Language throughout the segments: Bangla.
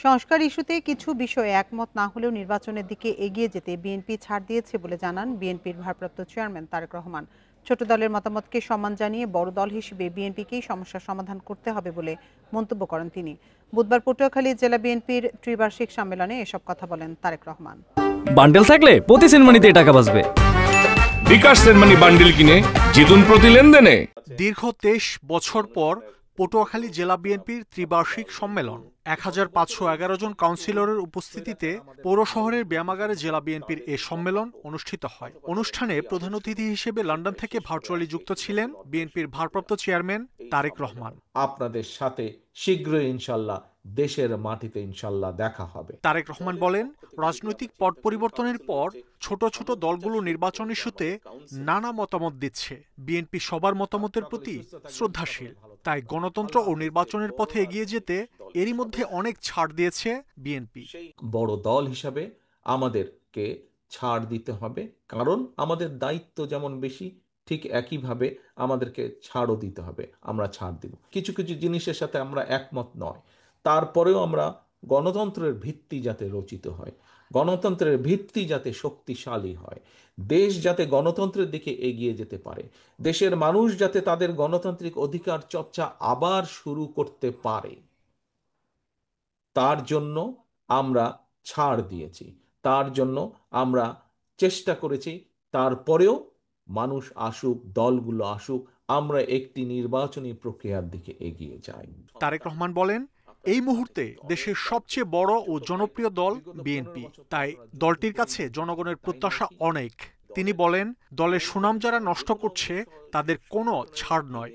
সংস্কার ইস্যুতে কিছু বিষয়ে একমত না হলেও নির্বাচনের দিকে এগিয়ে যেতে বিএনপি ছাড় দিয়েছে বলে জানান বিএনপির ভারপ্রাপ্ত চেয়ারম্যান তারেক রহমান। ছোট দলের মতামতকে সম্মান জানিয়ে বড় দল হিসেবে বিএনপিকেই সমস্যার সমাধান করতে হবে বলে মন্তব্য করেন তিনি। বুধবার পটুয়াখালী জেলা বিএনপির ত্রিবার্ষিক সম্মেলনে এসব কথা বলেন তারেক রহমান। বান্ডেল থাকলে প্রতি সেনমানিতে টাকা বাঁচবে। বিকাশ সেনমানি বান্ডেল কিনে জিতুন প্রতি লেনদেনে। দীর্ঘ 23 বছর পর পটুয়াখালী জেলা বিএনপির ত্রিবার্ষিক সম্মেলন। 1511 জন কাউন্সিলরের উপস্থিতিতে পৌর শহরের ব্যায়ামাগারে জেলা বিএনপির এ সম্মেলন অনুষ্ঠিত হয়। অনুষ্ঠানে প্রধান অতিথি হিসেবে লন্ডন থেকে ভার্চুয়ালি যুক্ত ছিলেন বিএনপির ভারপ্রাপ্ত চেয়ারম্যান তারেক রহমান। আপনাদের সাথে শীঘ্রই ইনশাল্লাহ দেশের মাটিতে ইনশাল্লাহ দেখা হবে। তারেক রহমান বলেন, রাজনৈতিক পট পরিবর্তনের পর ছোট ছোট দলগুলো নির্বাচন ইস্যুতে নানা মতামত দিচ্ছে। বিএনপি সবার মতামতের প্রতি শ্রদ্ধাশীল, তাই গণতন্ত্র ও নির্বাচনের পথে এগিয়ে যেতে এরই মধ্যে অনেক ছাড় দিয়েছে বিএনপি। বড় দল হিসাবে আমাদেরকে ছাড় দিতে হবে, কারণ আমাদের দায়িত্ব যেমন বেশি, ঠিক একইভাবে আমাদেরকে ছাড়ও দিতে হবে। আমরা ছাড় দিব। কিছু কিছু জিনিসের সাথে আমরা একমত নয়, তারপরেও আমরা গণতন্ত্রের ভিত্তি যাতে রচিত হয়, গণতন্ত্রের ভিত্তি যাতে শক্তিশালী হয়, দেশ যাতে গণতন্ত্রের দিকে এগিয়ে যেতে পারে, দেশের মানুষ যাতে তাদের গণতান্ত্রিক অধিকার চর্চা আবার শুরু করতে পারে, তার জন্য আমরা ছাড় দিয়েছি, তার জন্য আমরা চেষ্টা করেছি। তারপরেও মানুষ আসুক, দলগুলো আসুক, আমরা একটি নির্বাচনী প্রক্রিয়ার দিকে এগিয়ে যাই। তারেক রহমান বলেন, এই মুহূর্তে দেশের সবচেয়ে বড় ও জনপ্রিয় দল বিএনপি, তাই দলটির কাছে জনগণের প্রত্যাশা অনেক। তিনি বলেন, দলের সুনাম যারা নষ্ট করছে তাদের কোনো ছাড় নয়।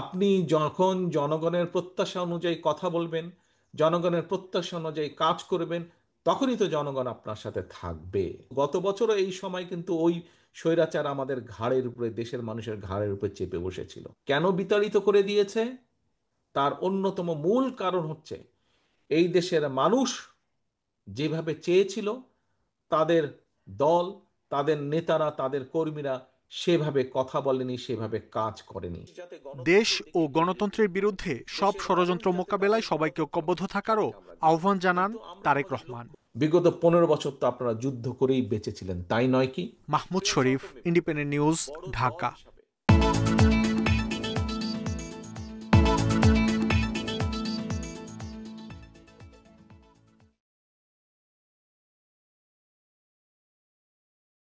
আপনি যখন জনগণের প্রত্যাশা অনুযায়ী কথা বলবেন, জনগণের প্রত্যাশা অনুযায়ী কাজ করবেন, তখনই তো জনগণ আপনার সাথে থাকবে। গত বছরও এই সময় কিন্তু ওই স্বৈরাচার আমাদের ঘাড়ের উপরে, দেশের মানুষের ঘাড়ের উপরে চেপে বসেছিল। কেন বিতাড়িত করে দিয়েছে? তার অন্যতম মূল কারণ হচ্ছে এই দেশের মানুষ যেভাবে চেয়েছিল, তাদের দল, তাদের নেতারা, তাদের কর্মীরা সেভাবে কথা বলেনি, সেভাবে কাজ করেনি। দেশ ও গণতন্ত্রের বিরুদ্ধে সব ষড়যন্ত্র মোকাবেলায় সবাইকে ঐক্যবদ্ধ থাকারও আহ্বান জানান তারেক রহমান। বিগত 15 বছর তো আপনারা যুদ্ধ করেই বেঁচেছিলেন, তাই নয় কি? মাহমুদ শরীফ, ইন্ডিপেন্ডেন্ট নিউজ, ঢাকা।